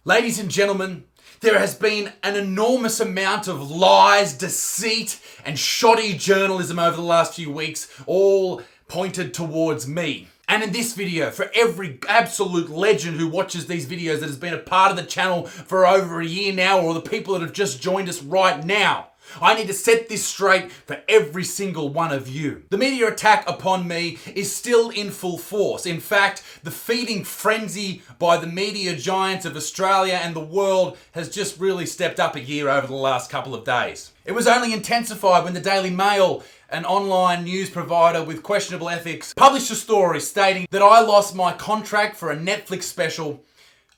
Ladies and gentlemen, there has been an enormous amount of lies, deceit, and shoddy journalism over the last few weeks, all pointed towards me. And in this video, for every absolute legend who watches these videos that has been a part of the channel for over a year now, or the people that have just joined us right now, I need to set this straight for every single one of you. The media attack upon me is still in full force. In fact, the feeding frenzy by the media giants of Australia and the world has just really stepped up a gear over the last couple of days. It was only intensified when the Daily Mail, an online news provider with questionable ethics, published a story stating that I lost my contract for a Netflix special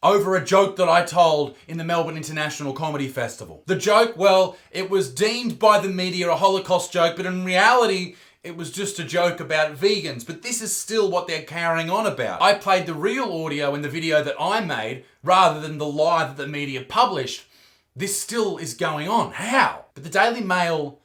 over a joke that I told in the Melbourne International Comedy Festival. The joke, well, it was deemed by the media a Holocaust joke, but in reality, it was just a joke about vegans. But this is still what they're carrying on about. I played the real audio in the video that I made, rather than the lie that the media published. This still is going on. How? But the Daily Mail,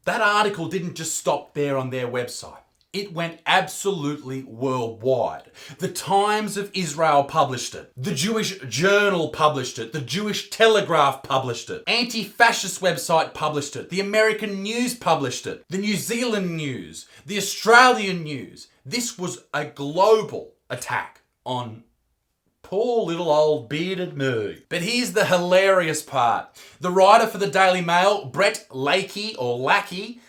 that article didn't just stop there on their website. It went absolutely worldwide. The Times of Israel published it. The Jewish Journal published it. The Jewish Telegraph published it. Anti-fascist website published it. The American News published it. The New Zealand News. The Australian News. This was a global attack on poor little old bearded me. But here's the hilarious part. The writer for the Daily Mail, Brett Lakey, or Lackey,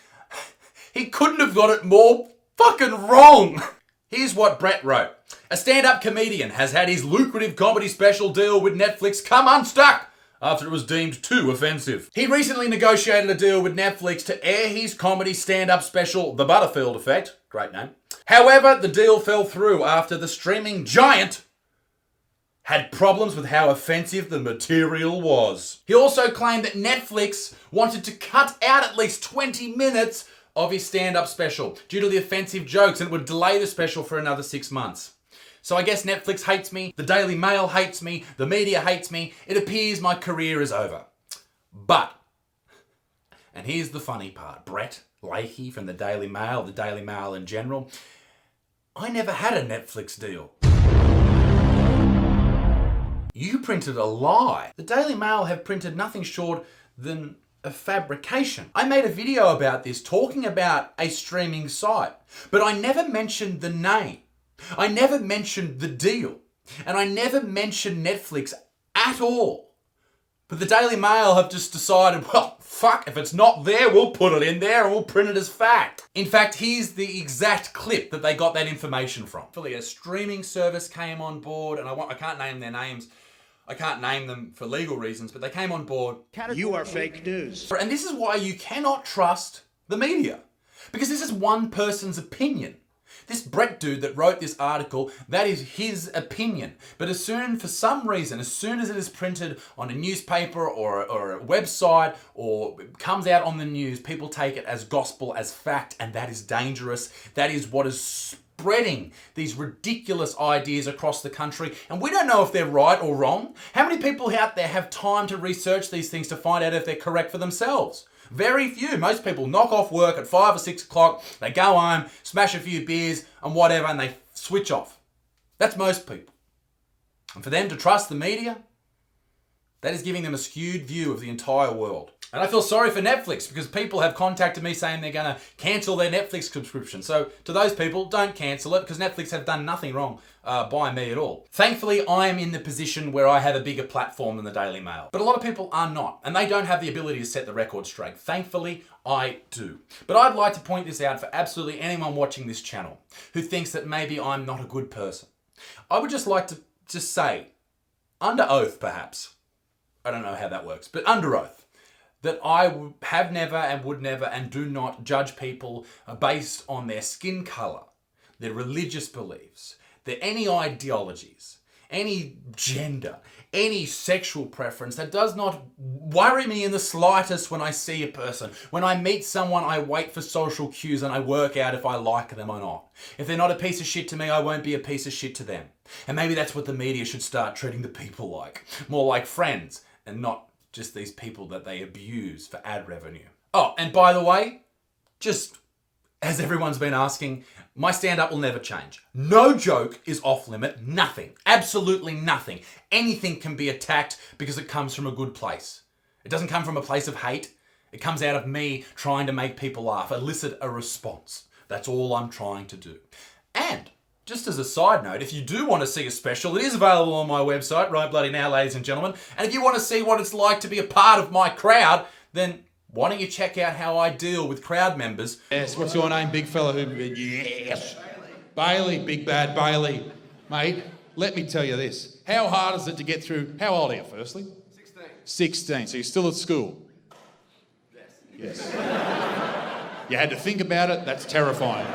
he couldn't have got it more fucking wrong. Here's what Brett wrote. A stand-up comedian has had his lucrative comedy special deal with Netflix come unstuck after it was deemed too offensive. He recently negotiated a deal with Netflix to air his comedy stand-up special, The Butterfield Effect, great name. However, the deal fell through after the streaming giant had problems with how offensive the material was. He also claimed that Netflix wanted to cut out at least 20 minutes of his stand-up special due to the offensive jokes, and it would delay the special for another 6 months. So I guess Netflix hates me, the Daily Mail hates me, the media hates me. It appears my career is over. But, and here's the funny part, Brett Lakey from the Daily Mail in general, I never had a Netflix deal. You printed a lie. The Daily Mail have printed nothing short than a fabrication. I made a video about this, talking about a streaming site, but I never mentioned the name. I never mentioned the deal. And I never mentioned Netflix at all. But the Daily Mail have just decided, well, fuck, if it's not there, we'll put it in there and we'll print it as fact. In fact, here's the exact clip that they got that information from. A streaming service came on board, and I can't name their names. I can't name them for legal reasons, but they came on board. You are fake news. And this is why you cannot trust the media. Because this is one person's opinion. This Brett dude that wrote this article, that is his opinion. But for some reason, as soon as it is printed on a newspaper or a website or comes out on the news, people take it as gospel, as fact, and that is dangerous. That is what is spreading these ridiculous ideas across the country, and we don't know if they're right or wrong. How many people out there have time to research these things to find out if they're correct for themselves? Very few. Most people knock off work at 5 or 6 o'clock, they go home, smash a few beers and whatever, and they switch off. That's most people. And for them to trust the media, that is giving them a skewed view of the entire world. And I feel sorry for Netflix, because people have contacted me saying they're going to cancel their Netflix subscription. So to those people, don't cancel it, because Netflix have done nothing wrong by me at all. Thankfully, I am in the position where I have a bigger platform than the Daily Mail. But a lot of people are not, and they don't have the ability to set the record straight. Thankfully, I do. But I'd like to point this out for absolutely anyone watching this channel who thinks that maybe I'm not a good person. I would just like to just say, under oath perhaps, I don't know how that works, but under oath, that I have never and would never and do not judge people based on their skin colour, their religious beliefs, any ideologies, any gender, any sexual preference. That does not worry me in the slightest when I see a person. When I meet someone, I wait for social cues and I work out if I like them or not. If they're not a piece of shit to me, I won't be a piece of shit to them. And maybe that's what the media should start treating the people like. More like friends and not just these people that they abuse for ad revenue. Oh, and by the way, just As everyone's been asking, my stand-up will never change. No joke is off limit, nothing. Absolutely nothing. Anything can be attacked because it comes from a good place. It doesn't come from a place of hate. It comes out of me trying to make people laugh, elicit a response. That's all I'm trying to do. And just as a side note, if you do want to see a special, it is available on my website right bloody now, ladies and gentlemen. And if you want to see what it's like to be a part of my crowd, then why don't you check out how I deal with crowd members? Yes, what's your name, big fella? Yes. Bailey, big bad Bailey. Mate, let me tell you this. How hard is it to get through? How old are you, firstly? 16. 16, so you're still at school? Yes. You had to think about it? That's terrifying.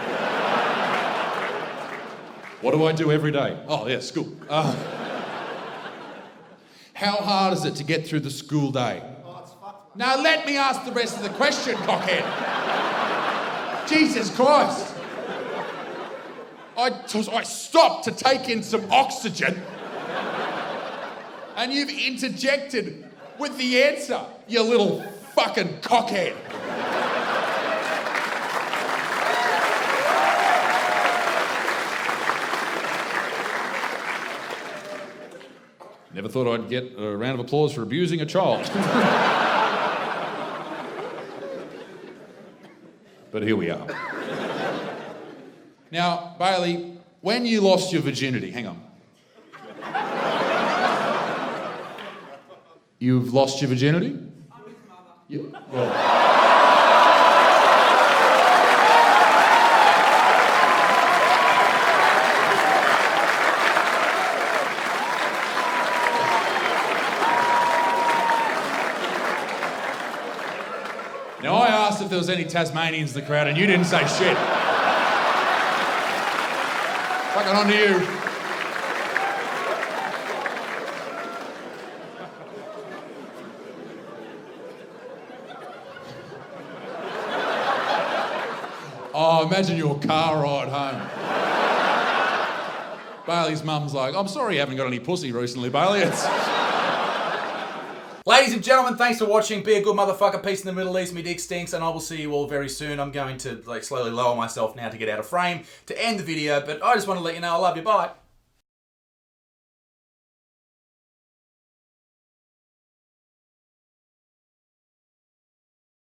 What do I do every day? Oh, yeah, school. How hard is it to get through the school day? Now let me ask the rest of the question, cockhead. Jesus Christ. I stopped to take in some oxygen and you've interjected with the answer, you little fucking cockhead. Never thought I'd get a round of applause for abusing a child. But here we are. Now, Bailey, when you lost your virginity, hang on. You've lost your virginity? I'm his mother. Well. Now, I asked if there was any Tasmanians in the crowd and you didn't say shit. Fucking on to you. Oh, imagine your car ride home. Bailey's mum's like, I'm sorry you haven't got any pussy recently, Bailey. Ladies and gentlemen, thanks for watching. Be a good motherfucker. Peace in the Middle East. Me dick stinks, and I will see you all very soon. I'm going to slowly lower myself now to get out of frame to end the video, but I just want to let you know I love you. Bye.